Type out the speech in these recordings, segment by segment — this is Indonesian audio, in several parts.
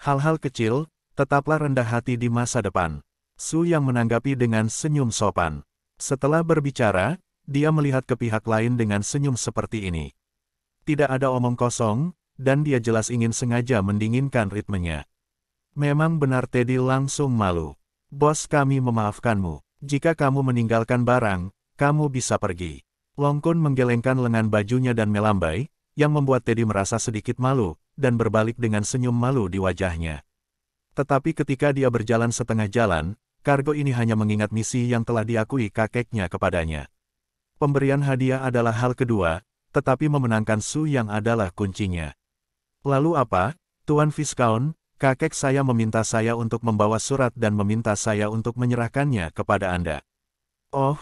Hal-hal kecil, tetaplah rendah hati di masa depan. Su Yang menanggapi dengan senyum sopan. Setelah berbicara, dia melihat ke pihak lain dengan senyum seperti ini. Tidak ada omong kosong, dan dia jelas ingin sengaja mendinginkan ritmenya. Memang benar, Teddy langsung malu. Bos kami memaafkanmu. Jika kamu meninggalkan barang, kamu bisa pergi. Long Kun menggelengkan lengan bajunya dan melambai, yang membuat Teddy merasa sedikit malu, dan berbalik dengan senyum malu di wajahnya. Tetapi ketika dia berjalan setengah jalan, kargo ini hanya mengingat misi yang telah diakui kakeknya kepadanya. Pemberian hadiah adalah hal kedua, tetapi memenangkan Su Yang adalah kuncinya. Lalu apa, Tuan Viscount? Kakek saya meminta saya untuk membawa surat dan meminta saya untuk menyerahkannya kepada Anda. Oh,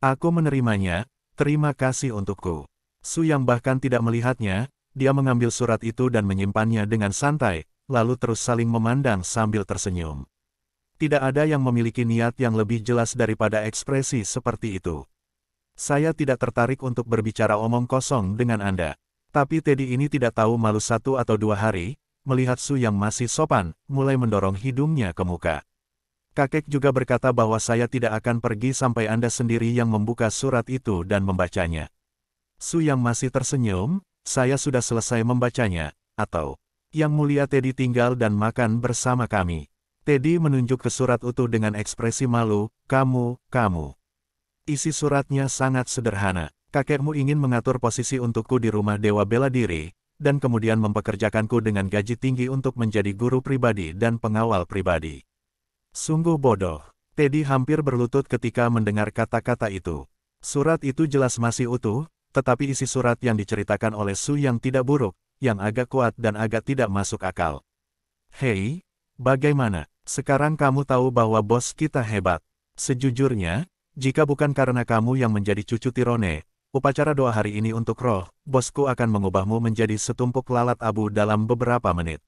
aku menerimanya, terima kasih untukku. Su Yang bahkan tidak melihatnya, dia mengambil surat itu dan menyimpannya dengan santai, lalu terus saling memandang sambil tersenyum. Tidak ada yang memiliki niat yang lebih jelas daripada ekspresi seperti itu. Saya tidak tertarik untuk berbicara omong kosong dengan Anda. Tapi Teddy ini tidak tahu malu 1 atau 2 hari, melihat Su Yang masih sopan, mulai mendorong hidungnya ke muka. Kakek juga berkata bahwa saya tidak akan pergi sampai Anda sendiri yang membuka surat itu dan membacanya. Su Yang masih tersenyum, saya sudah selesai membacanya, atau, Yang Mulia Teddy tinggal dan makan bersama kami. Teddy menunjuk ke surat utuh dengan ekspresi malu, kamu. Isi suratnya sangat sederhana. Kakekmu ingin mengatur posisi untukku di rumah Dewa Bela Diri, dan kemudian mempekerjakanku dengan gaji tinggi untuk menjadi guru pribadi dan pengawal pribadi. Sungguh bodoh. Teddy hampir berlutut ketika mendengar kata-kata itu. Surat itu jelas masih utuh, tetapi isi surat yang diceritakan oleh Su Yang tidak buruk, yang agak kuat dan agak tidak masuk akal. Hei, bagaimana? Sekarang kamu tahu bahwa bos kita hebat. Sejujurnya, jika bukan karena kamu yang menjadi cucu Tirone, upacara doa hari ini untuk roh, bosku akan mengubahmu menjadi setumpuk lalat abu dalam beberapa menit.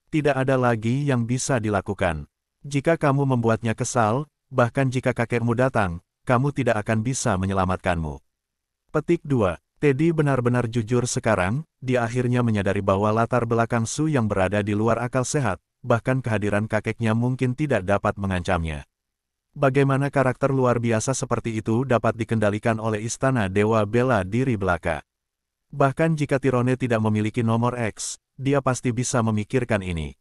Tidak ada lagi yang bisa dilakukan. Jika kamu membuatnya kesal, bahkan jika kakekmu datang, kamu tidak akan bisa menyelamatkanmu. Petik 2. Teddy benar-benar jujur sekarang, dia akhirnya menyadari bahwa latar belakang Su Yang berada di luar akal sehat, bahkan kehadiran kakeknya mungkin tidak dapat mengancamnya. Bagaimana karakter luar biasa seperti itu dapat dikendalikan oleh Istana Dewa Bela Diri belaka? Bahkan jika Tirone tidak memiliki nomor X, dia pasti bisa memikirkan ini.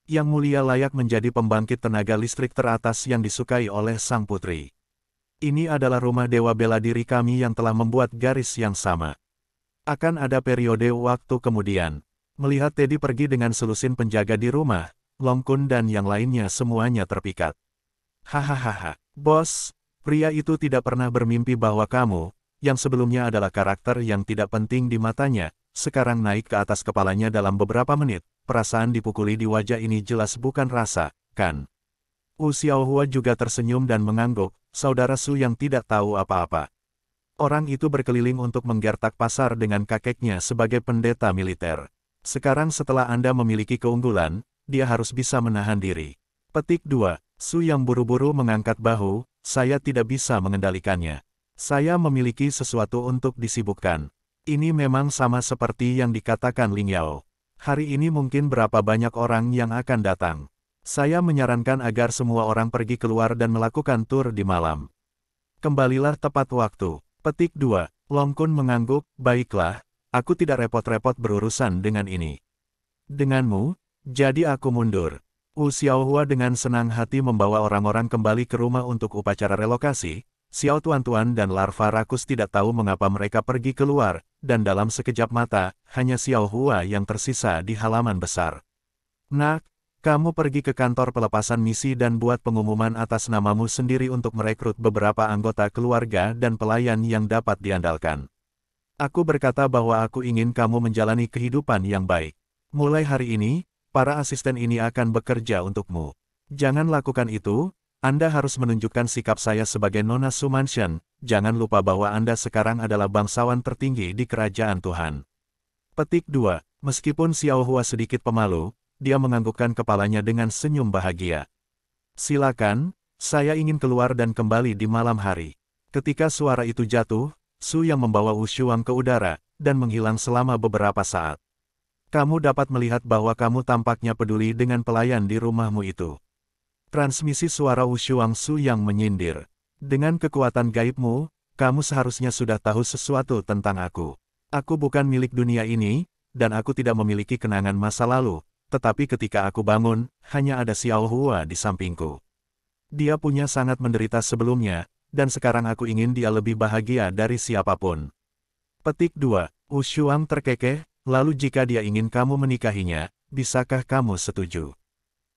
Yang Mulia layak menjadi pembangkit tenaga listrik teratas yang disukai oleh Sang Putri. Ini adalah rumah Dewa Bela Diri kami yang telah membuat garis yang sama. Akan ada periode waktu kemudian. Melihat Teddy pergi dengan selusin penjaga di rumah, Long Kun dan yang lainnya semuanya terpikat. Hahaha, bos, pria itu tidak pernah bermimpi bahwa kamu, yang sebelumnya adalah karakter yang tidak penting di matanya, sekarang naik ke atas kepalanya dalam beberapa menit. Perasaan dipukuli di wajah ini jelas bukan rasa, kan? Wu Xiaohua juga tersenyum dan mengangguk, saudara Su yang tidak tahu apa-apa. Orang itu berkeliling untuk menggertak pasar dengan kakeknya sebagai pendeta militer. Sekarang setelah Anda memiliki keunggulan, dia harus bisa menahan diri. Petik 2. Su yang buru-buru mengangkat bahu, saya tidak bisa mengendalikannya. Saya memiliki sesuatu untuk disibukkan. Ini memang sama seperti yang dikatakan Ling Yao. Hari ini mungkin berapa banyak orang yang akan datang. Saya menyarankan agar semua orang pergi keluar dan melakukan tur di malam. Kembalilah tepat waktu. Petik 2. Long Kun mengangguk, baiklah, aku tidak repot-repot berurusan dengan ini. Denganmu, jadi aku mundur. Wu Xiaohua dengan senang hati membawa orang-orang kembali ke rumah untuk upacara relokasi. Xiao Tuan-Tuan dan larva rakus tidak tahu mengapa mereka pergi keluar, dan dalam sekejap mata, hanya Xiaohua yang tersisa di halaman besar. Nak, kamu pergi ke kantor pelepasan misi dan buat pengumuman atas namamu sendiri untuk merekrut beberapa anggota keluarga dan pelayan yang dapat diandalkan. Aku berkata bahwa aku ingin kamu menjalani kehidupan yang baik. Mulai hari ini, para asisten ini akan bekerja untukmu. Jangan lakukan itu, Anda harus menunjukkan sikap saya sebagai Nona Sumanshan. Jangan lupa bahwa Anda sekarang adalah bangsawan tertinggi di kerajaan Tuhan. Petik 2. Meskipun Xiaohua sedikit pemalu, dia menganggukkan kepalanya dengan senyum bahagia. Silakan, saya ingin keluar dan kembali di malam hari. Ketika suara itu jatuh, Su yang membawa Wu Shuang ke udara, dan menghilang selama beberapa saat. Kamu dapat melihat bahwa kamu tampaknya peduli dengan pelayan di rumahmu itu. Transmisi suara Wushuang Su yang menyindir. Dengan kekuatan gaibmu, kamu seharusnya sudah tahu sesuatu tentang aku. Aku bukan milik dunia ini, dan aku tidak memiliki kenangan masa lalu, tetapi ketika aku bangun, hanya ada Xiao Hua di sampingku. Dia punya sangat menderita sebelumnya, dan sekarang aku ingin dia lebih bahagia dari siapapun. Petik 2. Wushuang terkekeh, lalu jika dia ingin kamu menikahinya, bisakah kamu setuju?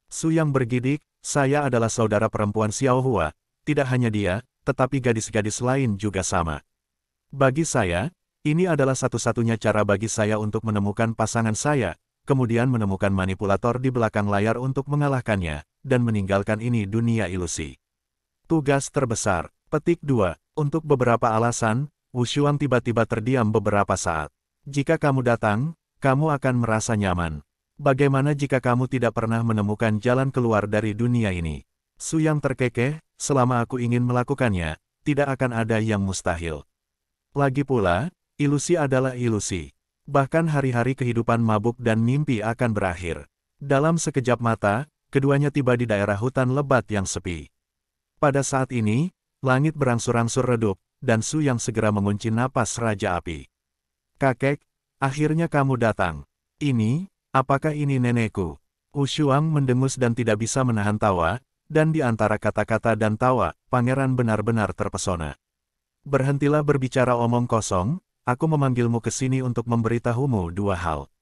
Su yang bergidik, saya adalah saudara perempuan Xiao Hua, tidak hanya dia, tetapi gadis-gadis lain juga sama. Bagi saya, ini adalah satu-satunya cara bagi saya untuk menemukan pasangan saya, kemudian menemukan manipulator di belakang layar untuk mengalahkannya, dan meninggalkan ini dunia ilusi. Tugas terbesar. Petik 2. Untuk beberapa alasan, Wushuang tiba-tiba terdiam beberapa saat. Jika kamu datang, kamu akan merasa nyaman. Bagaimana jika kamu tidak pernah menemukan jalan keluar dari dunia ini? Su yang terkekeh, selama aku ingin melakukannya, tidak akan ada yang mustahil. Lagi pula, ilusi adalah ilusi. Bahkan hari-hari kehidupan mabuk dan mimpi akan berakhir. Dalam sekejap mata, keduanya tiba di daerah hutan lebat yang sepi. Pada saat ini, langit berangsur-angsur redup, dan Su yang segera mengunci napas Raja Api. Kakek, akhirnya kamu datang. Apakah ini nenekku? Wushuang mendengus dan tidak bisa menahan tawa, dan di antara kata-kata dan tawa, pangeran benar-benar terpesona. Berhentilah berbicara omong kosong, aku memanggilmu ke sini untuk memberitahumu dua hal.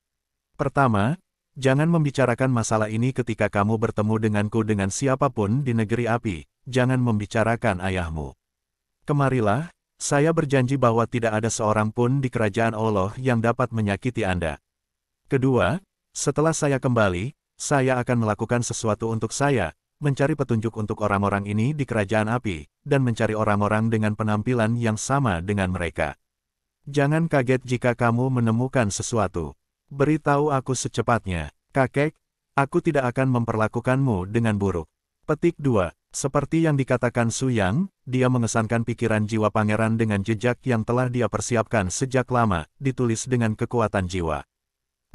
Pertama, jangan membicarakan masalah ini ketika kamu bertemu denganku dengan siapapun di negeri api, jangan membicarakan ayahmu. Kemarilah, saya berjanji bahwa tidak ada seorang pun di kerajaan Allah yang dapat menyakiti Anda. Kedua, setelah saya kembali, saya akan melakukan sesuatu untuk saya, mencari petunjuk untuk orang-orang ini di kerajaan api, dan mencari orang-orang dengan penampilan yang sama dengan mereka. Jangan kaget jika kamu menemukan sesuatu. Beritahu aku secepatnya, kakek, aku tidak akan memperlakukanmu dengan buruk. Petik 2. Seperti yang dikatakan Su Yang, dia mengesankan pikiran jiwa pangeran dengan jejak yang telah dia persiapkan sejak lama, ditulis dengan kekuatan jiwa.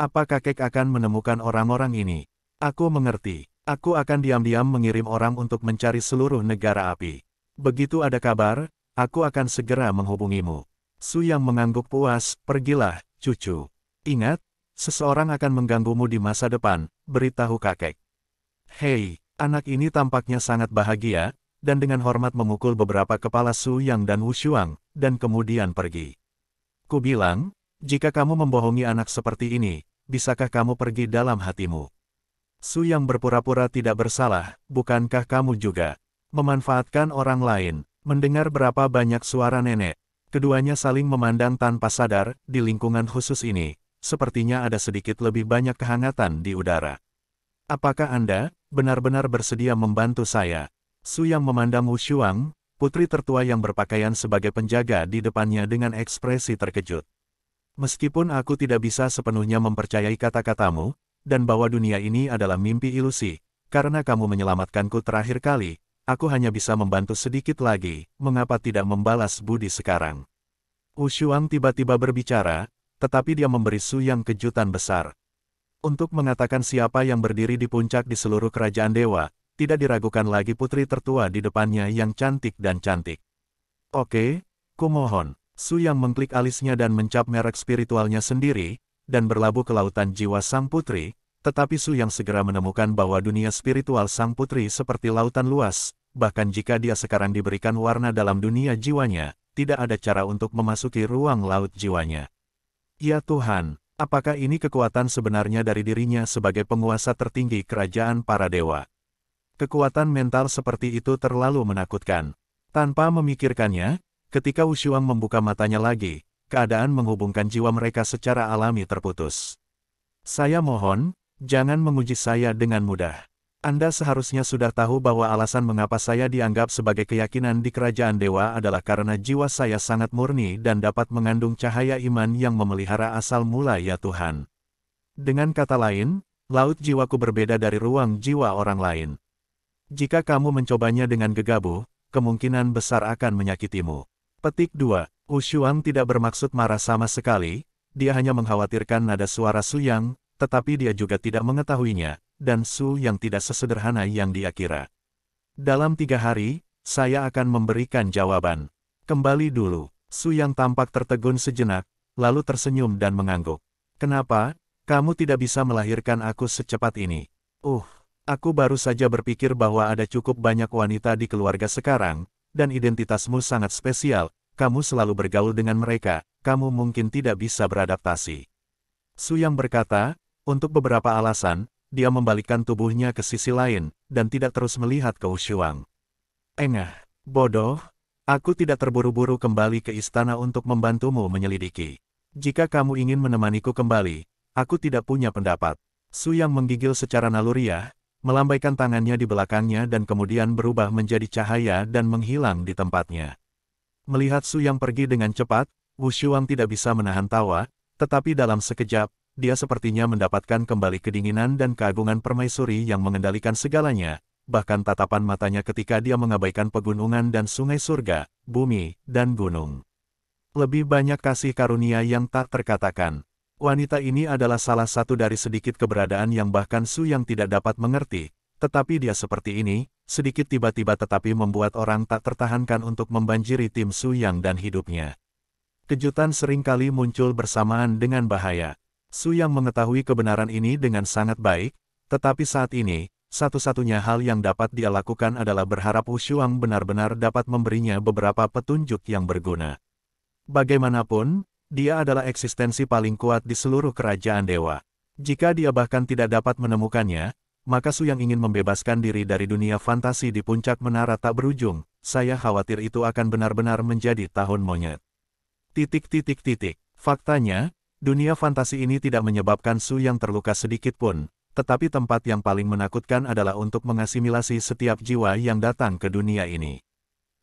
Apa kakek akan menemukan orang-orang ini? Aku mengerti. Aku akan diam-diam mengirim orang untuk mencari seluruh negara api. Begitu ada kabar, aku akan segera menghubungimu. Su Yang mengangguk puas, pergilah, cucu. Ingat, seseorang akan mengganggumu di masa depan, beritahu kakek. Hei, anak ini tampaknya sangat bahagia, dan dengan hormat memukul beberapa kepala Su Yang dan Wushuang, dan kemudian pergi. Ku bilang, jika kamu membohongi anak seperti ini, bisakah kamu pergi dalam hatimu? Su Yang berpura-pura tidak bersalah, bukankah kamu juga memanfaatkan orang lain? Mendengar berapa banyak suara nenek, keduanya saling memandang tanpa sadar, di lingkungan khusus ini, sepertinya ada sedikit lebih banyak kehangatan di udara. Apakah Anda benar-benar bersedia membantu saya? Su Yang memandang Wushuang, putri tertua yang berpakaian sebagai penjaga di depannya dengan ekspresi terkejut. Meskipun aku tidak bisa sepenuhnya mempercayai kata-katamu, dan bahwa dunia ini adalah mimpi ilusi, karena kamu menyelamatkanku terakhir kali, aku hanya bisa membantu sedikit lagi, mengapa tidak membalas budi sekarang? Wushuang tiba-tiba berbicara, tetapi dia memberi Su Yang kejutan besar. Untuk mengatakan siapa yang berdiri di puncak di seluruh kerajaan dewa, tidak diragukan lagi putri tertua di depannya yang cantik dan cantik. Oke, kumohon. Su Yang mengklik alisnya dan mencap merek spiritualnya sendiri, dan berlabuh ke lautan jiwa sang putri, tetapi Su Yang segera menemukan bahwa dunia spiritual sang putri seperti lautan luas, bahkan jika dia sekarang diberikan warna dalam dunia jiwanya, tidak ada cara untuk memasuki ruang laut jiwanya. Ya Tuhan, apakah ini kekuatan sebenarnya dari dirinya sebagai penguasa tertinggi kerajaan para dewa? Kekuatan mental seperti itu terlalu menakutkan. Tanpa memikirkannya, ketika Wushuang membuka matanya lagi, keadaan menghubungkan jiwa mereka secara alami terputus. Saya mohon, jangan menguji saya dengan mudah. Anda seharusnya sudah tahu bahwa alasan mengapa saya dianggap sebagai keyakinan di kerajaan dewa adalah karena jiwa saya sangat murni dan dapat mengandung cahaya iman yang memelihara asal mula ya Tuhan. Dengan kata lain, laut jiwaku berbeda dari ruang jiwa orang lain. Jika kamu mencobanya dengan gegabah, kemungkinan besar akan menyakitimu. Petik 2. Wushuang tidak bermaksud marah sama sekali, dia hanya mengkhawatirkan nada suara Su Yang, tetapi dia juga tidak mengetahuinya, dan Su yang tidak sesederhana yang dia kira. Dalam 3 hari, saya akan memberikan jawaban. Kembali dulu. Su yang tampak tertegun sejenak, lalu tersenyum dan mengangguk. Kenapa? Kamu tidak bisa melahirkan aku secepat ini. Aku baru saja berpikir bahwa ada cukup banyak wanita di keluarga sekarang, dan identitasmu sangat spesial, kamu selalu bergaul dengan mereka, kamu mungkin tidak bisa beradaptasi. Su yang berkata, untuk beberapa alasan, dia membalikkan tubuhnya ke sisi lain, dan tidak terus melihat ke Wu Shuang. Engah, bodoh, aku tidak terburu-buru kembali ke istana untuk membantumu menyelidiki. Jika kamu ingin menemaniku kembali, aku tidak punya pendapat. Su yang menggigil secara naluriah, melambaikan tangannya di belakangnya dan kemudian berubah menjadi cahaya dan menghilang di tempatnya. Melihat Su yang pergi dengan cepat, Wu Shuang tidak bisa menahan tawa, tetapi dalam sekejap, dia sepertinya mendapatkan kembali kedinginan dan keagungan permaisuri yang mengendalikan segalanya, bahkan tatapan matanya ketika dia mengabaikan pegunungan dan sungai surga, bumi, dan gunung. Lebih banyak kasih karunia yang tak terkatakan. Wanita ini adalah salah satu dari sedikit keberadaan yang bahkan Su yang tidak dapat mengerti, tetapi dia seperti ini, sedikit tiba-tiba tetapi membuat orang tak tertahankan untuk membanjiri tim Su yang dan hidupnya. Kejutan seringkali muncul bersamaan dengan bahaya. Su yang mengetahui kebenaran ini dengan sangat baik, tetapi saat ini, satu-satunya hal yang dapat dia lakukan adalah berharap Wu Shuang benar-benar dapat memberinya beberapa petunjuk yang berguna. Bagaimanapun, dia adalah eksistensi paling kuat di seluruh kerajaan dewa. Jika dia bahkan tidak dapat menemukannya, maka Su yang ingin membebaskan diri dari dunia fantasi di puncak menara tak berujung, saya khawatir itu akan benar-benar menjadi tahun monyet. Faktanya, dunia fantasi ini tidak menyebabkan Su yang terluka sedikit pun, tetapi tempat yang paling menakutkan adalah untuk mengasimilasi setiap jiwa yang datang ke dunia ini.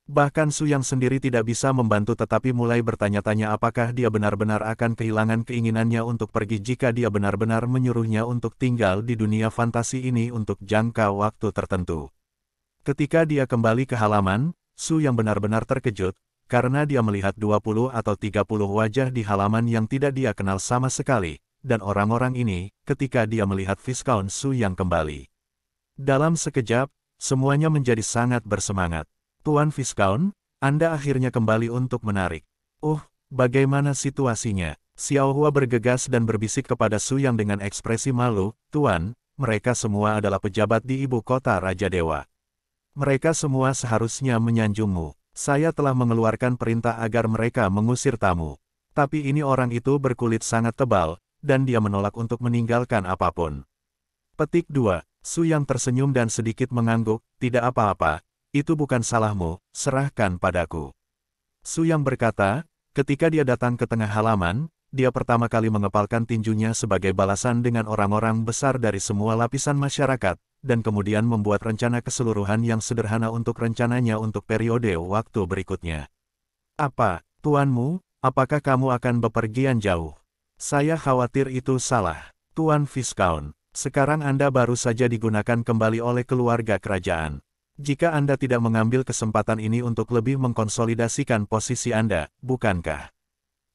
Bahkan Su yang sendiri tidak bisa membantu tetapi mulai bertanya-tanya apakah dia benar-benar akan kehilangan keinginannya untuk pergi jika dia benar-benar menyuruhnya untuk tinggal di dunia fantasi ini untuk jangka waktu tertentu. Ketika dia kembali ke halaman, Su yang benar-benar terkejut, karena dia melihat 20 atau 30 wajah di halaman yang tidak dia kenal sama sekali, dan orang-orang ini, ketika dia melihat Viscount Su yang kembali. Dalam sekejap, semuanya menjadi sangat bersemangat. Tuan Viscount, Anda akhirnya kembali untuk menarik. Bagaimana situasinya? Xiao Hua bergegas dan berbisik kepada Su yang dengan ekspresi malu, Tuan, mereka semua adalah pejabat di ibu kota Raja Dewa. Mereka semua seharusnya menyanjungmu. Saya telah mengeluarkan perintah agar mereka mengusir tamu. Tapi ini orang itu berkulit sangat tebal, dan dia menolak untuk meninggalkan apapun. Petik 2. Su yang tersenyum dan sedikit mengangguk, tidak apa-apa, itu bukan salahmu, serahkan padaku. Su yang berkata, ketika dia datang ke tengah halaman, dia pertama kali mengepalkan tinjunya sebagai balasan dengan orang-orang besar dari semua lapisan masyarakat, dan kemudian membuat rencana keseluruhan yang sederhana untuk rencananya untuk periode waktu berikutnya. Apa, tuanmu, apakah kamu akan bepergian jauh? Saya khawatir itu salah. Tuan Viscount, sekarang Anda baru saja digunakan kembali oleh keluarga kerajaan. Jika Anda tidak mengambil kesempatan ini untuk lebih mengkonsolidasikan posisi Anda, bukankah?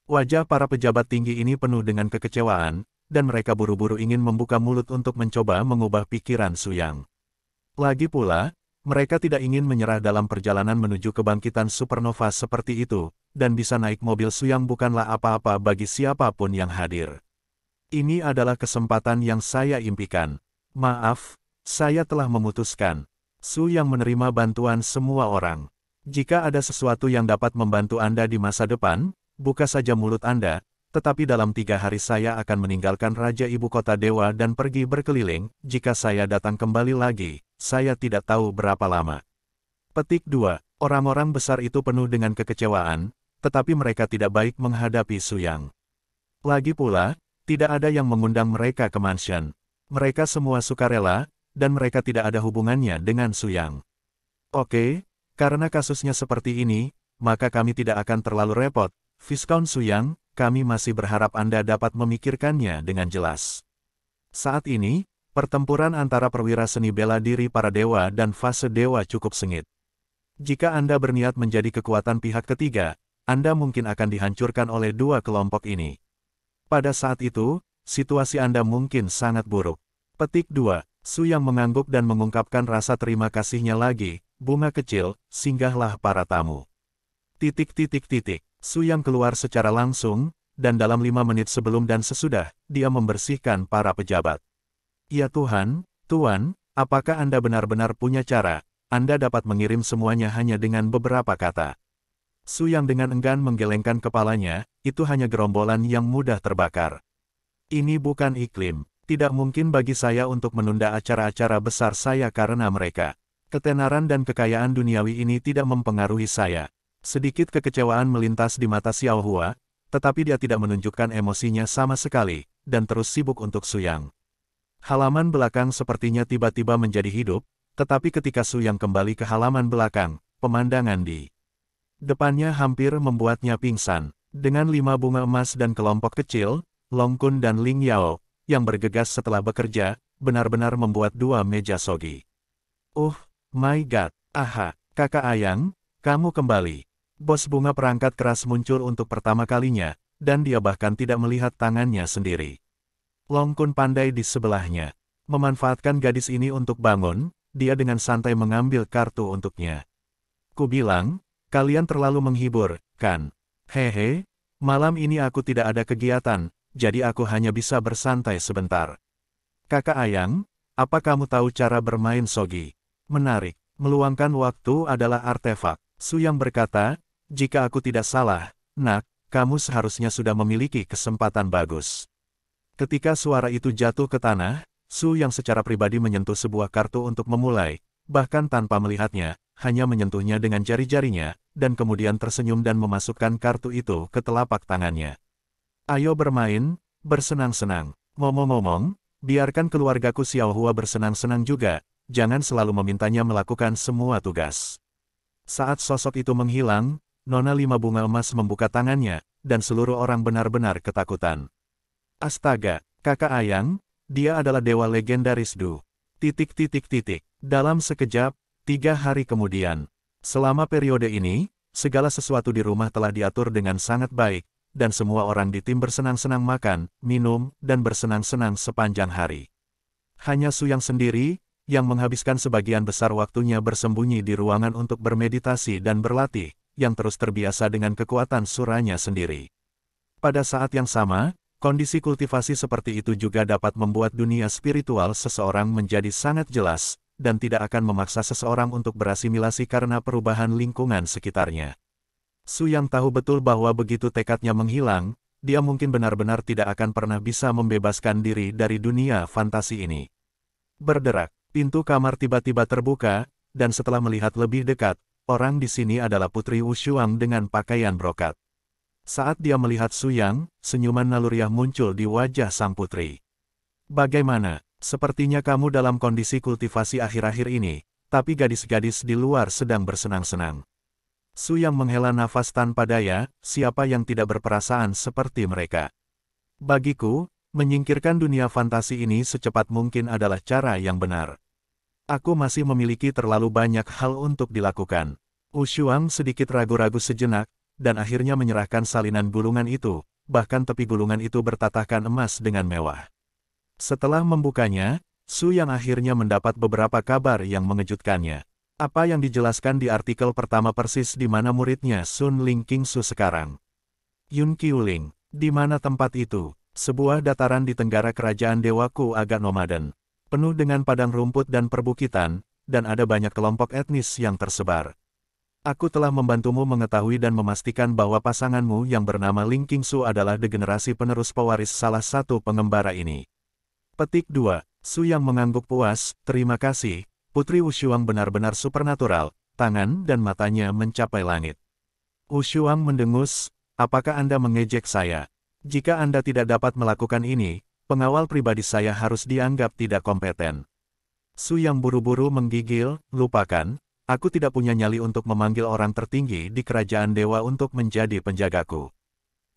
Wajah para pejabat tinggi ini penuh dengan kekecewaan, dan mereka buru-buru ingin membuka mulut untuk mencoba mengubah pikiran Su Yang. Lagi pula, mereka tidak ingin menyerah dalam perjalanan menuju kebangkitan supernova seperti itu, dan bisa naik mobil Su Yang bukanlah apa-apa bagi siapapun yang hadir. Ini adalah kesempatan yang saya impikan. Maaf, saya telah memutuskan. Su Yang menerima bantuan semua orang. Jika ada sesuatu yang dapat membantu Anda di masa depan, buka saja mulut Anda, tetapi dalam 3 hari saya akan meninggalkan Raja Ibu Kota Dewa dan pergi berkeliling, jika saya datang kembali lagi, saya tidak tahu berapa lama. Petik 2. Orang-orang besar itu penuh dengan kekecewaan, tetapi mereka tidak baik menghadapi Su Yang. Lagi pula, tidak ada yang mengundang mereka ke mansion. Mereka semua sukarela, dan mereka tidak ada hubungannya dengan Su Yang. Oke, karena kasusnya seperti ini, maka kami tidak akan terlalu repot, Viscount Su Yang. Kami masih berharap Anda dapat memikirkannya dengan jelas. Saat ini, pertempuran antara perwira seni bela diri para dewa dan fase dewa cukup sengit. Jika Anda berniat menjadi kekuatan pihak ketiga, Anda mungkin akan dihancurkan oleh 2 kelompok ini. Pada saat itu, situasi Anda mungkin sangat buruk. Petik 2. Su Yang mengangguk dan mengungkapkan rasa terima kasihnya lagi. Bunga kecil, singgahlah para tamu. Su Yang keluar secara langsung, dan dalam 5 menit sebelum dan sesudah, dia membersihkan para pejabat. Ya Tuhan, Tuan, apakah Anda benar-benar punya cara? Anda dapat mengirim semuanya hanya dengan beberapa kata. Su Yang dengan enggan menggelengkan kepalanya, itu hanya gerombolan yang mudah terbakar. Ini bukan iklim. Tidak mungkin bagi saya untuk menunda acara-acara besar saya karena mereka. Ketenaran dan kekayaan duniawi ini tidak mempengaruhi saya. Sedikit kekecewaan melintas di mata Xiao Hua, tetapi dia tidak menunjukkan emosinya sama sekali, dan terus sibuk untuk Su Yang. Halaman belakang sepertinya tiba-tiba menjadi hidup, tetapi ketika Su Yang kembali ke halaman belakang, pemandangan di depannya hampir membuatnya pingsan. Dengan 5 bunga emas dan kelompok kecil, Long Kun dan Ling Yao, yang bergegas setelah bekerja, benar-benar membuat 2 meja sogi. My God, aha, kakak Ayang, kamu kembali. Bos bunga perangkat keras muncul untuk pertama kalinya, dan dia bahkan tidak melihat tangannya sendiri. Long Kun pandai di sebelahnya. Memanfaatkan gadis ini untuk bangun, dia dengan santai mengambil kartu untuknya. Ku bilang, kalian terlalu menghibur, kan? Hehe, malam ini aku tidak ada kegiatan, jadi aku hanya bisa bersantai sebentar. Kakak Ayang, apa kamu tahu cara bermain sogi? Menarik, meluangkan waktu adalah artefak. Su Yang berkata, jika aku tidak salah, nak, kamu seharusnya sudah memiliki kesempatan bagus. Ketika suara itu jatuh ke tanah, Su Yang secara pribadi menyentuh sebuah kartu untuk memulai, bahkan tanpa melihatnya, hanya menyentuhnya dengan jari-jarinya, dan kemudian tersenyum dan memasukkan kartu itu ke telapak tangannya. Ayo bermain, bersenang-senang. Ngomong-ngomong, biarkan keluargaku Xiao Hua bersenang-senang juga, jangan selalu memintanya melakukan semua tugas. Saat sosok itu menghilang, Nona 5 bunga emas membuka tangannya, dan seluruh orang benar-benar ketakutan. Astaga, kakak Ayang, dia adalah dewa legendaris Du. Dalam sekejap, 3 hari kemudian. Selama periode ini, segala sesuatu di rumah telah diatur dengan sangat baik, dan semua orang di tim bersenang-senang makan, minum, dan bersenang-senang sepanjang hari. Hanya Su Yang sendiri, yang menghabiskan sebagian besar waktunya bersembunyi di ruangan untuk bermeditasi dan berlatih, yang terus terbiasa dengan kekuatan suranya sendiri. Pada saat yang sama, kondisi kultivasi seperti itu juga dapat membuat dunia spiritual seseorang menjadi sangat jelas, dan tidak akan memaksa seseorang untuk berasimilasi karena perubahan lingkungan sekitarnya. Su Yang tahu betul bahwa begitu tekadnya menghilang, dia mungkin benar-benar tidak akan pernah bisa membebaskan diri dari dunia fantasi ini. Berderak, pintu kamar tiba-tiba terbuka, dan setelah melihat lebih dekat, orang di sini adalah Putri Wushuang dengan pakaian brokat. Saat dia melihat Su Yang, senyuman naluriah muncul di wajah sang putri. Bagaimana? Sepertinya kamu dalam kondisi kultivasi akhir-akhir ini, tapi gadis-gadis di luar sedang bersenang-senang. Su Yang menghela nafas tanpa daya, siapa yang tidak berperasaan seperti mereka. Bagiku, menyingkirkan dunia fantasi ini secepat mungkin adalah cara yang benar. Aku masih memiliki terlalu banyak hal untuk dilakukan. Wushuang sedikit ragu-ragu sejenak, dan akhirnya menyerahkan salinan gulungan itu, bahkan tepi gulungan itu bertatahkan emas dengan mewah. Setelah membukanya, Su Yang akhirnya mendapat beberapa kabar yang mengejutkannya. Apa yang dijelaskan di artikel pertama persis di mana muridnya Sun Ling Qingsu sekarang. Yun Qiuling, di mana tempat itu? Sebuah dataran di tenggara kerajaan Dewaku agak nomaden. Penuh dengan padang rumput dan perbukitan, dan ada banyak kelompok etnis yang tersebar. Aku telah membantumu mengetahui dan memastikan bahwa pasanganmu yang bernama Ling Qingsu adalah degenerasi penerus pewaris salah satu pengembara ini. Petik 2. Su Yang mengangguk puas, terima kasih. Putri Wushuang benar-benar supernatural, tangan dan matanya mencapai langit. Wushuang mendengus, apakah Anda mengejek saya? Jika Anda tidak dapat melakukan ini, pengawal pribadi saya harus dianggap tidak kompeten. Su Yang buru-buru menggigil, lupakan, aku tidak punya nyali untuk memanggil orang tertinggi di kerajaan dewa untuk menjadi penjagaku.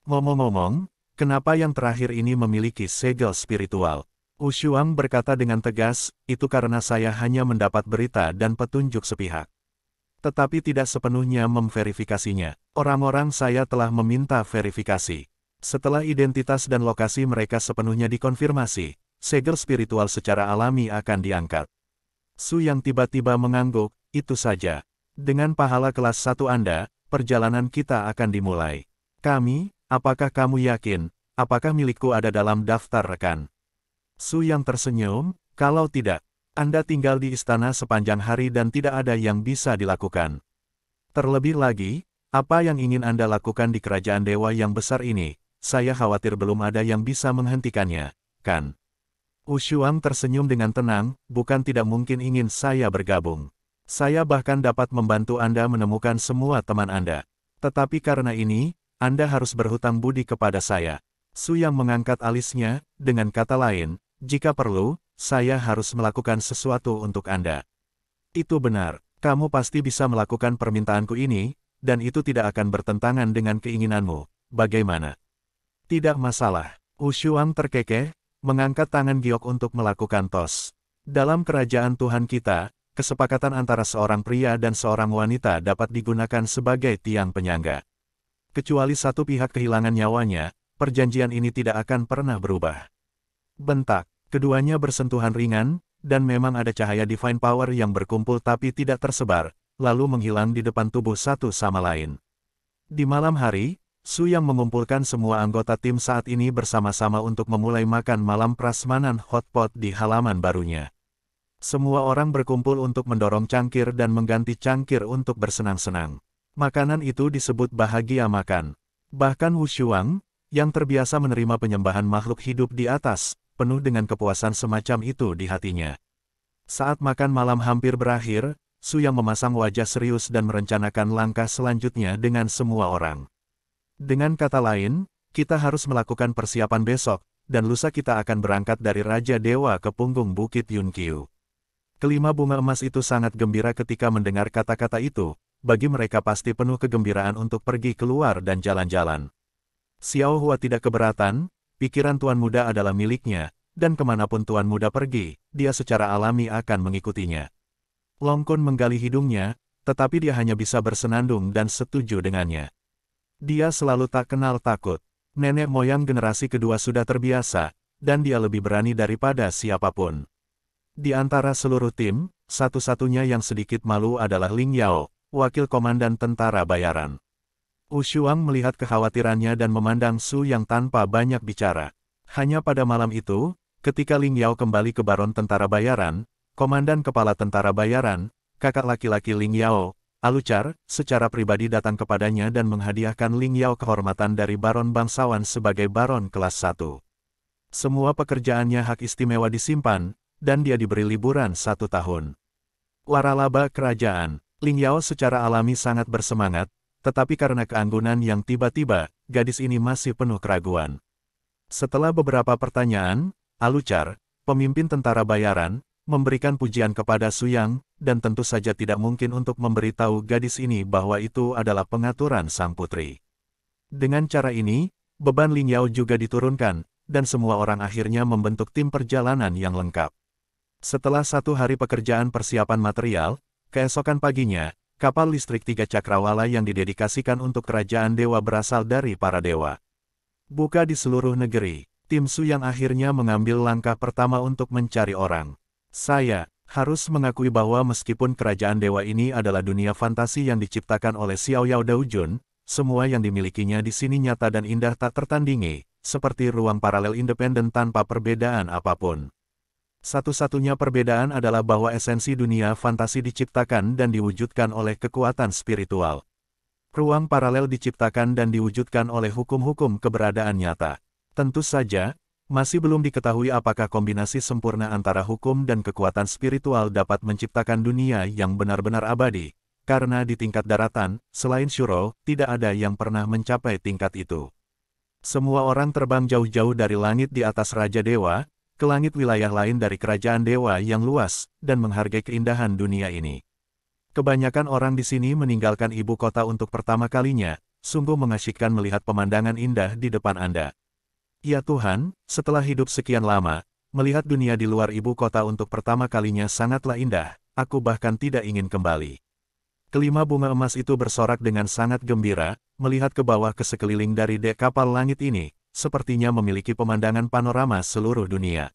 Ngomong-ngomong, kenapa yang terakhir ini memiliki segel spiritual? Wushuang berkata dengan tegas, itu karena saya hanya mendapat berita dan petunjuk sepihak. Tetapi tidak sepenuhnya memverifikasinya. Orang-orang saya telah meminta verifikasi. Setelah identitas dan lokasi mereka sepenuhnya dikonfirmasi, segel spiritual secara alami akan diangkat. Su Yang tiba-tiba mengangguk, itu saja. Dengan pahala kelas 1 Anda, perjalanan kita akan dimulai. Kami, apakah kamu yakin, apakah milikku ada dalam daftar rekan? Su Yang tersenyum, kalau tidak, Anda tinggal di istana sepanjang hari dan tidak ada yang bisa dilakukan. Terlebih lagi, apa yang ingin Anda lakukan di kerajaan dewa yang besar ini, saya khawatir belum ada yang bisa menghentikannya, kan? Wushuang tersenyum dengan tenang, bukan tidak mungkin ingin saya bergabung. Saya bahkan dapat membantu Anda menemukan semua teman Anda. Tetapi karena ini, Anda harus berhutang budi kepada saya. Su Yang mengangkat alisnya, dengan kata lain, jika perlu, saya harus melakukan sesuatu untuk Anda. Itu benar, kamu pasti bisa melakukan permintaanku ini, dan itu tidak akan bertentangan dengan keinginanmu. Bagaimana? Tidak masalah. Wushuang terkekeh, mengangkat tangan giok untuk melakukan tos. Dalam kerajaan Tuhan kita, kesepakatan antara seorang pria dan seorang wanita dapat digunakan sebagai tiang penyangga. Kecuali satu pihak kehilangan nyawanya, perjanjian ini tidak akan pernah berubah. Bentak, keduanya bersentuhan ringan, dan memang ada cahaya divine power yang berkumpul tapi tidak tersebar, lalu menghilang di depan tubuh satu sama lain. Di malam hari, Su Yang mengumpulkan semua anggota tim saat ini bersama-sama untuk memulai makan malam prasmanan hotpot di halaman barunya. Semua orang berkumpul untuk mendorong cangkir dan mengganti cangkir untuk bersenang-senang. Makanan itu disebut bahagia makan. Bahkan Wushuang, yang terbiasa menerima penyembahan makhluk hidup di atas, penuh dengan kepuasan semacam itu di hatinya. Saat makan malam hampir berakhir, Su Yang memasang wajah serius dan merencanakan langkah selanjutnya dengan semua orang. Dengan kata lain, kita harus melakukan persiapan besok, dan lusa kita akan berangkat dari Raja Dewa ke punggung Bukit Yunqiu. Kelima bunga emas itu sangat gembira ketika mendengar kata-kata itu, bagi mereka pasti penuh kegembiraan untuk pergi keluar dan jalan-jalan. Xiao Hua tidak keberatan, pikiran Tuan Muda adalah miliknya, dan kemanapun Tuan Muda pergi, dia secara alami akan mengikutinya. Long Kun menggali hidungnya, tetapi dia hanya bisa bersenandung dan setuju dengannya. Dia selalu tak kenal takut. Nenek moyang generasi kedua sudah terbiasa, dan dia lebih berani daripada siapapun. Di antara seluruh tim, satu-satunya yang sedikit malu adalah Ling Yao, wakil komandan tentara bayaran. Wushuang melihat kekhawatirannya dan memandang Su Yang tanpa banyak bicara. Hanya pada malam itu, ketika Ling Yao kembali ke baron tentara bayaran, komandan kepala tentara bayaran, kakak laki-laki Ling Yao, Aluchar, secara pribadi datang kepadanya dan menghadiahkan Ling Yao kehormatan dari baron bangsawan sebagai baron kelas 1. Semua pekerjaannya hak istimewa disimpan, dan dia diberi liburan 1 tahun. Waralaba kerajaan, Ling Yao secara alami sangat bersemangat, tetapi karena keanggunan yang tiba-tiba, gadis ini masih penuh keraguan. Setelah beberapa pertanyaan, Aluchar, pemimpin tentara bayaran, memberikan pujian kepada Su Yang, dan tentu saja tidak mungkin untuk memberitahu gadis ini bahwa itu adalah pengaturan sang putri. Dengan cara ini, beban Ling Yao juga diturunkan, dan semua orang akhirnya membentuk tim perjalanan yang lengkap. Setelah 1 hari pekerjaan persiapan material, keesokan paginya, kapal listrik 3 cakrawala yang didedikasikan untuk kerajaan dewa berasal dari para dewa. Buka di seluruh negeri, tim Su Yang akhirnya mengambil langkah pertama untuk mencari orang. Saya harus mengakui bahwa meskipun kerajaan dewa ini adalah dunia fantasi yang diciptakan oleh Xiao Yao Daojun, semua yang dimilikinya di sini nyata dan indah tak tertandingi, seperti ruang paralel independen tanpa perbedaan apapun. Satu-satunya perbedaan adalah bahwa esensi dunia fantasi diciptakan dan diwujudkan oleh kekuatan spiritual. Ruang paralel diciptakan dan diwujudkan oleh hukum-hukum keberadaan nyata. Tentu saja, masih belum diketahui apakah kombinasi sempurna antara hukum dan kekuatan spiritual dapat menciptakan dunia yang benar-benar abadi, karena di tingkat daratan, selain Shuro, tidak ada yang pernah mencapai tingkat itu. Semua orang terbang jauh-jauh dari langit di atas Raja Dewa, ke langit wilayah lain dari kerajaan dewa yang luas, dan menghargai keindahan dunia ini. Kebanyakan orang di sini meninggalkan ibu kota untuk pertama kalinya, sungguh mengasyikkan melihat pemandangan indah di depan Anda. Ya Tuhan, setelah hidup sekian lama, melihat dunia di luar ibu kota untuk pertama kalinya sangatlah indah, aku bahkan tidak ingin kembali. Kelima bunga emas itu bersorak dengan sangat gembira, melihat ke bawah ke sekeliling dari dek kapal langit ini, sepertinya memiliki pemandangan panorama seluruh dunia.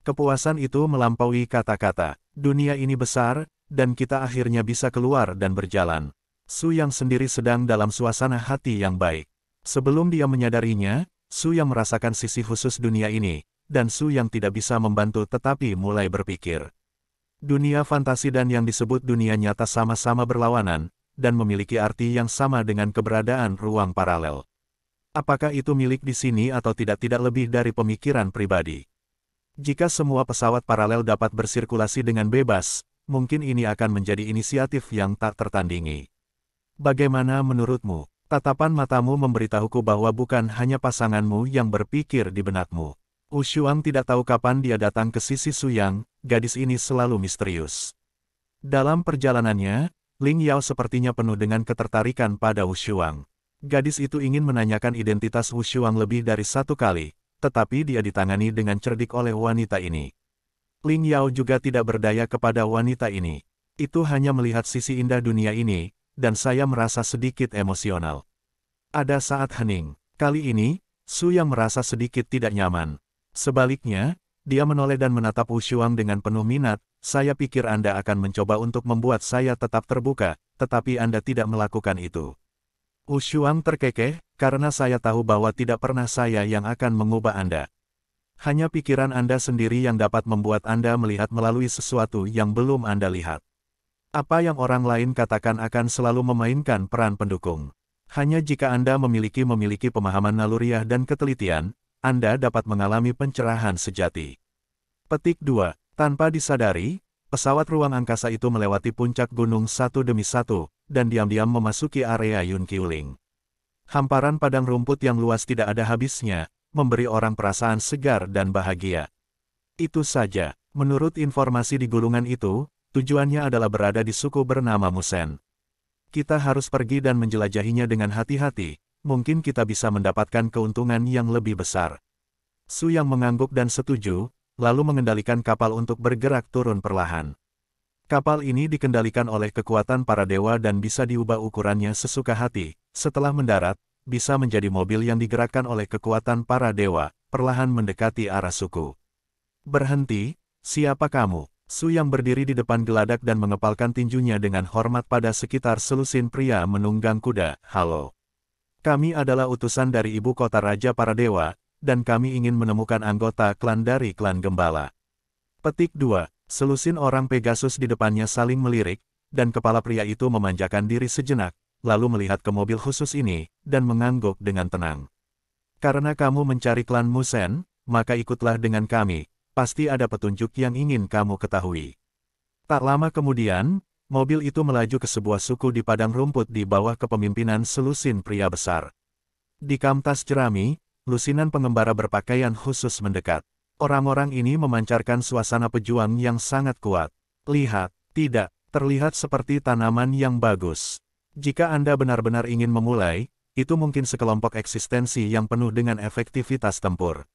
Kepuasan itu melampaui kata-kata. Dunia ini besar, dan kita akhirnya bisa keluar dan berjalan. Su Yang sendiri sedang dalam suasana hati yang baik. Sebelum dia menyadarinya, Su Yang merasakan sisi khusus dunia ini, dan Su Yang tidak bisa membantu tetapi mulai berpikir. Dunia fantasi dan yang disebut dunia nyata sama-sama berlawanan, dan memiliki arti yang sama dengan keberadaan ruang paralel. Apakah itu milik di sini atau tidak lebih dari pemikiran pribadi? Jika semua pesawat paralel dapat bersirkulasi dengan bebas, mungkin ini akan menjadi inisiatif yang tak tertandingi. Bagaimana menurutmu? Tatapan matamu memberitahuku bahwa bukan hanya pasanganmu yang berpikir di benakmu. Wu Shuang tidak tahu kapan dia datang ke sisi Su Yang, gadis ini selalu misterius. Dalam perjalanannya, Ling Yao sepertinya penuh dengan ketertarikan pada Wu Shuang. Gadis itu ingin menanyakan identitas Wu Shuang lebih dari satu kali, tetapi dia ditangani dengan cerdik oleh wanita ini. Ling Yao juga tidak berdaya kepada wanita ini. Itu hanya melihat sisi indah dunia ini, dan saya merasa sedikit emosional. Ada saat hening. Kali ini, Su Yang merasa sedikit tidak nyaman. Sebaliknya, dia menoleh dan menatap Wu Shuang dengan penuh minat. Saya pikir Anda akan mencoba untuk membuat saya tetap terbuka, tetapi Anda tidak melakukan itu. Wu Shuang terkekeh, karena saya tahu bahwa tidak pernah saya yang akan mengubah Anda. Hanya pikiran Anda sendiri yang dapat membuat Anda melihat melalui sesuatu yang belum Anda lihat. Apa yang orang lain katakan akan selalu memainkan peran pendukung. Hanya jika Anda memiliki pemahaman naluriah dan ketelitian, Anda dapat mengalami pencerahan sejati. Petik 2. Tanpa disadari, pesawat ruang angkasa itu melewati puncak gunung satu demi satu, dan diam-diam memasuki area Yunqiuling. Hamparan padang rumput yang luas tidak ada habisnya, memberi orang perasaan segar dan bahagia. Itu saja, menurut informasi di gulungan itu, tujuannya adalah berada di suku bernama Musen. Kita harus pergi dan menjelajahinya dengan hati-hati. Mungkin kita bisa mendapatkan keuntungan yang lebih besar. Su Yang mengangguk dan setuju, lalu mengendalikan kapal untuk bergerak turun perlahan. Kapal ini dikendalikan oleh kekuatan para dewa dan bisa diubah ukurannya sesuka hati. Setelah mendarat, bisa menjadi mobil yang digerakkan oleh kekuatan para dewa, perlahan mendekati arah suku. Berhenti, siapa kamu? Su Yang berdiri di depan geladak dan mengepalkan tinjunya dengan hormat pada sekitar selusin pria menunggang kuda. Halo. Kami adalah utusan dari ibu kota Raja para Dewa, dan kami ingin menemukan anggota klan dari klan Gembala. Petik 2. Selusin orang Pegasus di depannya saling melirik, dan kepala pria itu memanjakan diri sejenak, lalu melihat ke mobil khusus ini, dan mengangguk dengan tenang. Karena kamu mencari klan Musen, maka ikutlah dengan kami, pasti ada petunjuk yang ingin kamu ketahui. Tak lama kemudian, mobil itu melaju ke sebuah suku di padang rumput di bawah kepemimpinan selusin pria besar. Di kamtas jerami, lusinan pengembara berpakaian khusus mendekat. Orang-orang ini memancarkan suasana pejuang yang sangat kuat. Lihat, tidak terlihat seperti tanaman yang bagus. Jika Anda benar-benar ingin memulai, itu mungkin sekelompok eksistensi yang penuh dengan efektivitas tempur.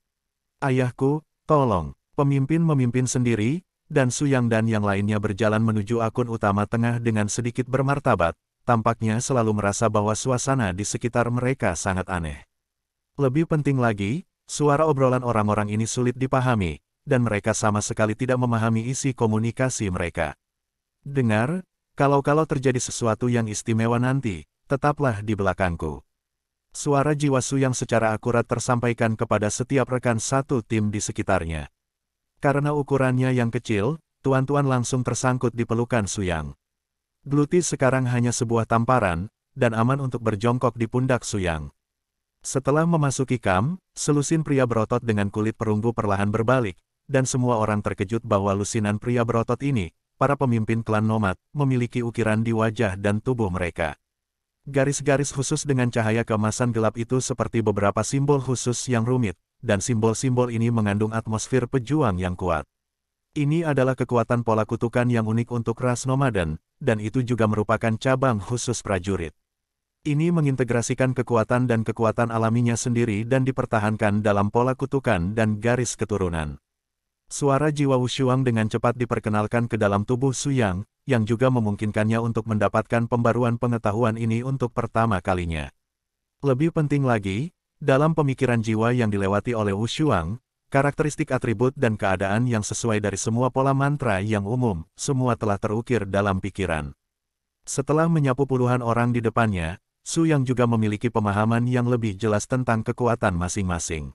Ayahku, tolong, pemimpin memimpin sendiri, dan Su Yang dan yang lainnya berjalan menuju akun utama tengah dengan sedikit bermartabat, tampaknya selalu merasa bahwa suasana di sekitar mereka sangat aneh. Lebih penting lagi, suara obrolan orang-orang ini sulit dipahami, dan mereka sama sekali tidak memahami isi komunikasi mereka. Dengar, kalau terjadi sesuatu yang istimewa nanti, tetaplah di belakangku. Suara jiwa Su Yang secara akurat tersampaikan kepada setiap rekan satu tim di sekitarnya. Karena ukurannya yang kecil, tuan-tuan langsung tersangkut di pelukan Su Yang. Gluti sekarang hanya sebuah tamparan, dan aman untuk berjongkok di pundak Su Yang. Setelah memasuki kamp, selusin pria berotot dengan kulit perunggu perlahan berbalik, dan semua orang terkejut bahwa lusinan pria berotot ini, para pemimpin klan nomad, memiliki ukiran di wajah dan tubuh mereka. Garis-garis khusus dengan cahaya keemasan gelap itu seperti beberapa simbol khusus yang rumit, dan simbol-simbol ini mengandung atmosfer pejuang yang kuat. Ini adalah kekuatan pola kutukan yang unik untuk ras nomaden, dan itu juga merupakan cabang khusus prajurit. Ini mengintegrasikan kekuatan dan kekuatan alaminya sendiri dan dipertahankan dalam pola kutukan dan garis keturunan. Suara jiwa Wu Shuang dengan cepat diperkenalkan ke dalam tubuh Su Yang, yang juga memungkinkannya untuk mendapatkan pembaruan pengetahuan ini untuk pertama kalinya. Lebih penting lagi, dalam pemikiran jiwa yang dilewati oleh Wu Shuang, karakteristik atribut dan keadaan yang sesuai dari semua pola mantra yang umum, semua telah terukir dalam pikiran. Setelah menyapu puluhan orang di depannya, Su Yang juga memiliki pemahaman yang lebih jelas tentang kekuatan masing-masing.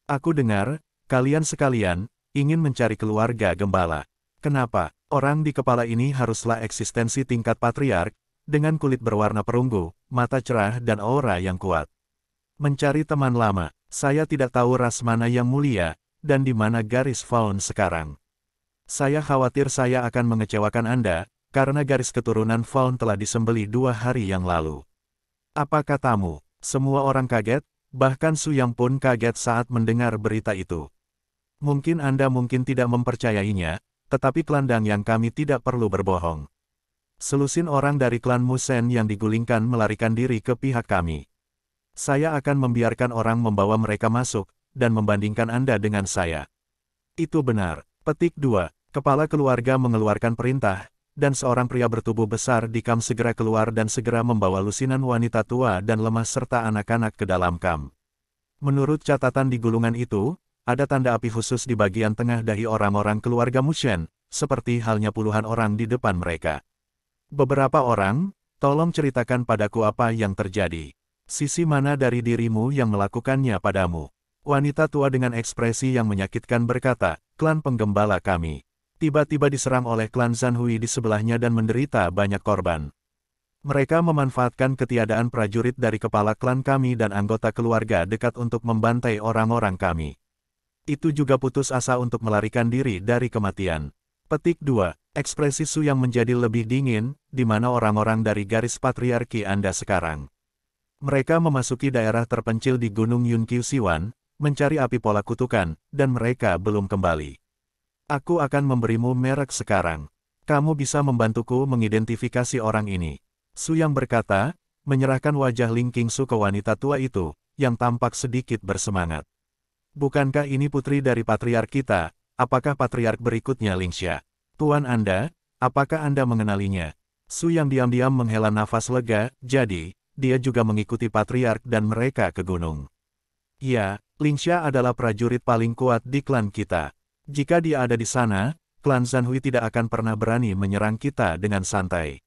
Aku dengar, kalian sekalian, ingin mencari keluarga gembala. Kenapa? Orang di kepala ini haruslah eksistensi tingkat patriark, dengan kulit berwarna perunggu, mata cerah dan aura yang kuat. Mencari teman lama, saya tidak tahu ras mana yang mulia, dan di mana garis Faun sekarang. Saya khawatir saya akan mengecewakan Anda, karena garis keturunan Faun telah disembelih 2 hari yang lalu. Apa katamu? Semua orang kaget, bahkan Su Yang pun kaget saat mendengar berita itu. Mungkin Anda mungkin tidak mempercayainya, tetapi klan Dangyang kami tidak perlu berbohong. Selusin orang dari klan Musen yang digulingkan melarikan diri ke pihak kami. Saya akan membiarkan orang membawa mereka masuk, dan membandingkan Anda dengan saya. Itu benar. Petik 2. Kepala keluarga mengeluarkan perintah, dan seorang pria bertubuh besar di kamp segera keluar dan segera membawa lusinan wanita tua dan lemah serta anak-anak ke dalam kamp. Menurut catatan di gulungan itu, ada tanda api khusus di bagian tengah dahi orang-orang keluarga Mushen, seperti halnya puluhan orang di depan mereka. Beberapa orang, tolong ceritakan padaku apa yang terjadi. Sisi mana dari dirimu yang melakukannya padamu? Wanita tua dengan ekspresi yang menyakitkan berkata, klan penggembala kami tiba-tiba diserang oleh klan Zanhui di sebelahnya dan menderita banyak korban. Mereka memanfaatkan ketiadaan prajurit dari kepala klan kami dan anggota keluarga dekat untuk membantai orang-orang kami. Itu juga putus asa untuk melarikan diri dari kematian. Petik 2. Ekspresi Su yang menjadi lebih dingin, di mana orang-orang dari garis patriarki Anda sekarang. Mereka memasuki daerah terpencil di Gunung Yunqiu Siwan, mencari api pola kutukan, dan mereka belum kembali. Aku akan memberimu merek sekarang. Kamu bisa membantuku mengidentifikasi orang ini. Su yang berkata, menyerahkan wajah Ling Qingsu ke wanita tua itu, yang tampak sedikit bersemangat. Bukankah ini putri dari patriark kita? Apakah patriark berikutnya Lingxia? Tuan Anda, apakah Anda mengenalinya? Su yang diam-diam menghela nafas lega, jadi, dia juga mengikuti patriark dan mereka ke gunung. Ya, Lingxia adalah prajurit paling kuat di klan kita. Jika dia ada di sana, klan Zanhui tidak akan pernah berani menyerang kita dengan santai.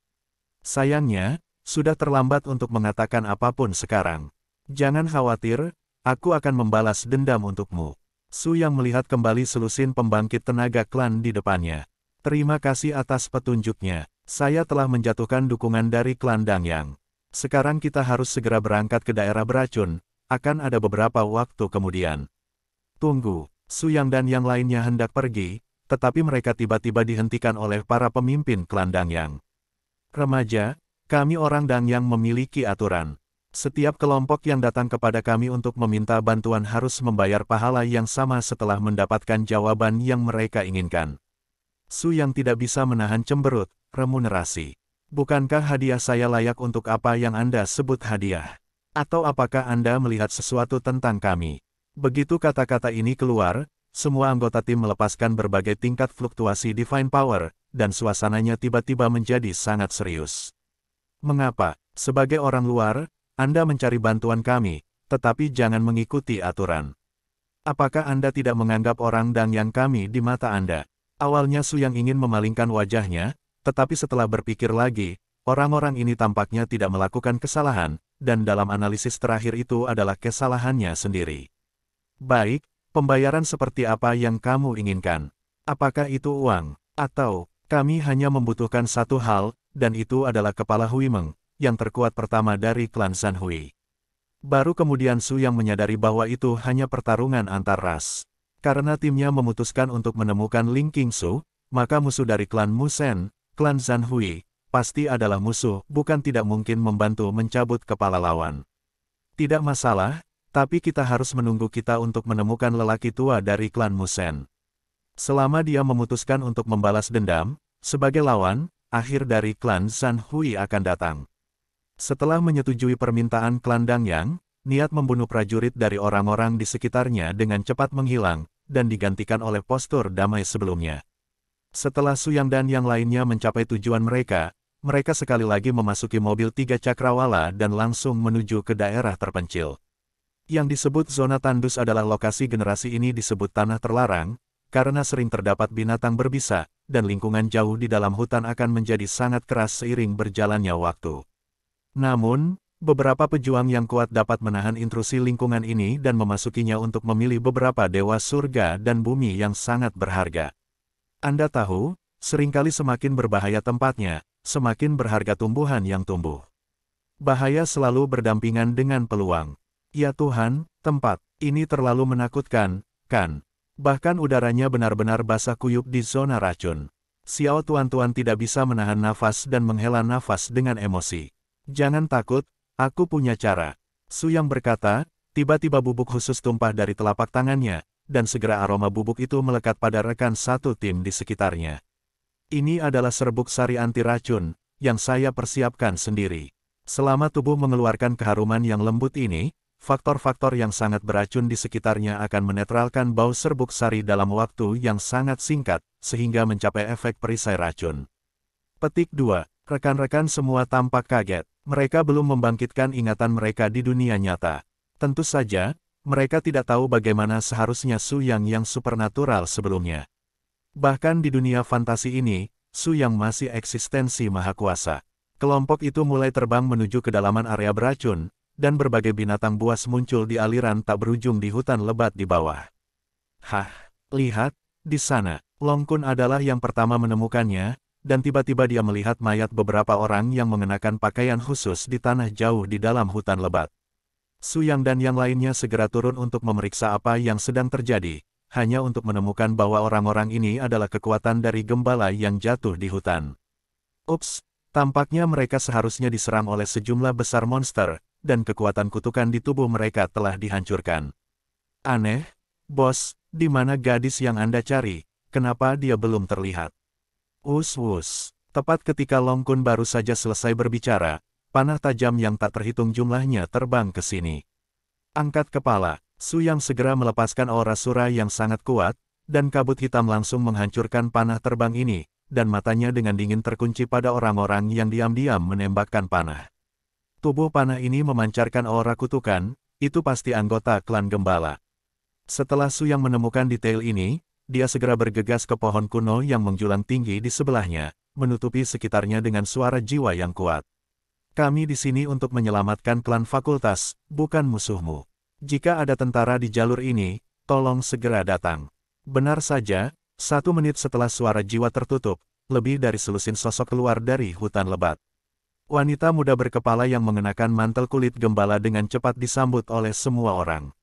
Sayangnya, sudah terlambat untuk mengatakan apapun sekarang. Jangan khawatir, aku akan membalas dendam untukmu. Su yang melihat kembali selusin pembangkit tenaga klan di depannya. Terima kasih atas petunjuknya. Saya telah menjatuhkan dukungan dari klan Dangyang. Sekarang kita harus segera berangkat ke daerah beracun, akan ada beberapa waktu kemudian. Tunggu. Su Yang dan yang lainnya hendak pergi, tetapi mereka tiba-tiba dihentikan oleh para pemimpin klan Dangyang. Remaja, kami orang Dangyang memiliki aturan. Setiap kelompok yang datang kepada kami untuk meminta bantuan harus membayar pahala yang sama setelah mendapatkan jawaban yang mereka inginkan. Su Yang tidak bisa menahan cemberut, remunerasi. Bukankah hadiah saya layak untuk apa yang Anda sebut hadiah? Atau apakah Anda melihat sesuatu tentang kami? Begitu kata-kata ini keluar, semua anggota tim melepaskan berbagai tingkat fluktuasi Divine Power, dan suasananya tiba-tiba menjadi sangat serius. Mengapa, sebagai orang luar, Anda mencari bantuan kami, tetapi jangan mengikuti aturan? Apakah Anda tidak menganggap orang Dangyang kami di mata Anda? Awalnya Su Yang ingin memalingkan wajahnya, tetapi setelah berpikir lagi, orang-orang ini tampaknya tidak melakukan kesalahan, dan dalam analisis terakhir itu adalah kesalahannya sendiri. Baik, pembayaran seperti apa yang kamu inginkan? Apakah itu uang? Atau, kami hanya membutuhkan satu hal, dan itu adalah kepala Huimeng, yang terkuat pertama dari klan Zanhui. Baru kemudian Su yang menyadari bahwa itu hanya pertarungan antar ras. Karena timnya memutuskan untuk menemukan Ling Qingsu, maka musuh dari klan Musen, klan Zanhui, pasti adalah musuh, bukan tidak mungkin membantu mencabut kepala lawan. Tidak masalah. Tapi kita harus menunggu kita untuk menemukan lelaki tua dari klan Musen. Selama dia memutuskan untuk membalas dendam, sebagai lawan, akhir dari klan Zanhui akan datang. Setelah menyetujui permintaan klan Dangyang, niat membunuh prajurit dari orang-orang di sekitarnya dengan cepat menghilang, dan digantikan oleh postur damai sebelumnya. Setelah Su Yang dan yang lainnya mencapai tujuan mereka, mereka sekali lagi memasuki mobil 3 cakrawala dan langsung menuju ke daerah terpencil. Yang disebut zona tandus adalah lokasi generasi ini disebut tanah terlarang, karena sering terdapat binatang berbisa, dan lingkungan jauh di dalam hutan akan menjadi sangat keras seiring berjalannya waktu. Namun, beberapa pejuang yang kuat dapat menahan intrusi lingkungan ini dan memasukinya untuk memilih beberapa dewa surga dan bumi yang sangat berharga. Anda tahu, seringkali semakin berbahaya tempatnya, semakin berharga tumbuhan yang tumbuh. Bahaya selalu berdampingan dengan peluang. Ya Tuhan, tempat ini terlalu menakutkan, kan? Bahkan udaranya benar-benar basah kuyup di zona racun. Xiao Tuan-Tuan tidak bisa menahan nafas dan menghela nafas dengan emosi. Jangan takut, aku punya cara. Su Yang berkata, tiba-tiba bubuk khusus tumpah dari telapak tangannya, dan segera aroma bubuk itu melekat pada rekan satu tim di sekitarnya. Ini adalah serbuk sari anti racun, yang saya persiapkan sendiri. Selama tubuh mengeluarkan keharuman yang lembut ini, faktor-faktor yang sangat beracun di sekitarnya akan menetralkan bau serbuk sari dalam waktu yang sangat singkat, sehingga mencapai efek perisai racun. Petik 2. Rekan-rekan semua tampak kaget. Mereka belum membangkitkan ingatan mereka di dunia nyata. Tentu saja, mereka tidak tahu bagaimana seharusnya Su Yang supernatural sebelumnya. Bahkan di dunia fantasi ini, Su Yang masih eksistensi maha kuasa. Kelompok itu mulai terbang menuju kedalaman area beracun, dan berbagai binatang buas muncul di aliran tak berujung di hutan lebat di bawah. Hah, lihat, di sana, Long Kun adalah yang pertama menemukannya, dan tiba-tiba dia melihat mayat beberapa orang yang mengenakan pakaian khusus di tanah jauh di dalam hutan lebat. Su Yang dan yang lainnya segera turun untuk memeriksa apa yang sedang terjadi, hanya untuk menemukan bahwa orang-orang ini adalah kekuatan dari gembala yang jatuh di hutan. Ups, tampaknya mereka seharusnya diserang oleh sejumlah besar monster, dan kekuatan kutukan di tubuh mereka telah dihancurkan. Aneh, bos, di mana gadis yang Anda cari? Kenapa dia belum terlihat? Us-us. Tepat ketika Long Kun baru saja selesai berbicara, panah tajam yang tak terhitung jumlahnya terbang ke sini. Angkat kepala, Su Yang segera melepaskan aura sura yang sangat kuat, dan kabut hitam langsung menghancurkan panah terbang ini, dan matanya dengan dingin terkunci pada orang-orang yang diam-diam menembakkan panah. Tubuh panah ini memancarkan aura kutukan, itu pasti anggota klan gembala. Setelah Su Yang menemukan detail ini, dia segera bergegas ke pohon kuno yang menjulang tinggi di sebelahnya, menutupi sekitarnya dengan suara jiwa yang kuat. Kami di sini untuk menyelamatkan klan fakultas, bukan musuhmu. Jika ada tentara di jalur ini, tolong segera datang. Benar saja, 1 menit setelah suara jiwa tertutup, lebih dari selusin sosok keluar dari hutan lebat. Wanita muda berkepala yang mengenakan mantel kulit gembala dengan cepat disambut oleh semua orang.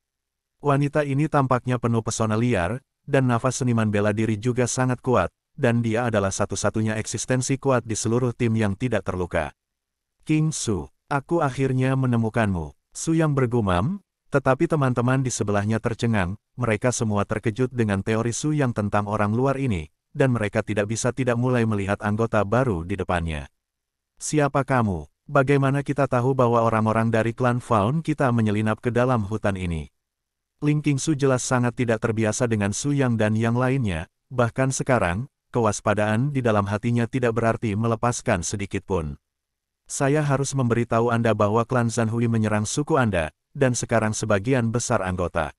Wanita ini tampaknya penuh pesona liar, dan nafas seniman bela diri juga sangat kuat, dan dia adalah satu-satunya eksistensi kuat di seluruh tim yang tidak terluka. King Su, aku akhirnya menemukanmu. Su Yang bergumam, tetapi teman-teman di sebelahnya tercengang, mereka semua terkejut dengan teori Su Yang tentang orang luar ini, dan mereka tidak bisa tidak mulai melihat anggota baru di depannya. Siapa kamu? Bagaimana kita tahu bahwa orang-orang dari klan Faun kita menyelinap ke dalam hutan ini? Ling Qingsu jelas sangat tidak terbiasa dengan Su Yang dan yang lainnya, bahkan sekarang, kewaspadaan di dalam hatinya tidak berarti melepaskan sedikit pun. Saya harus memberitahu Anda bahwa klan Zanhui menyerang suku Anda, dan sekarang sebagian besar anggota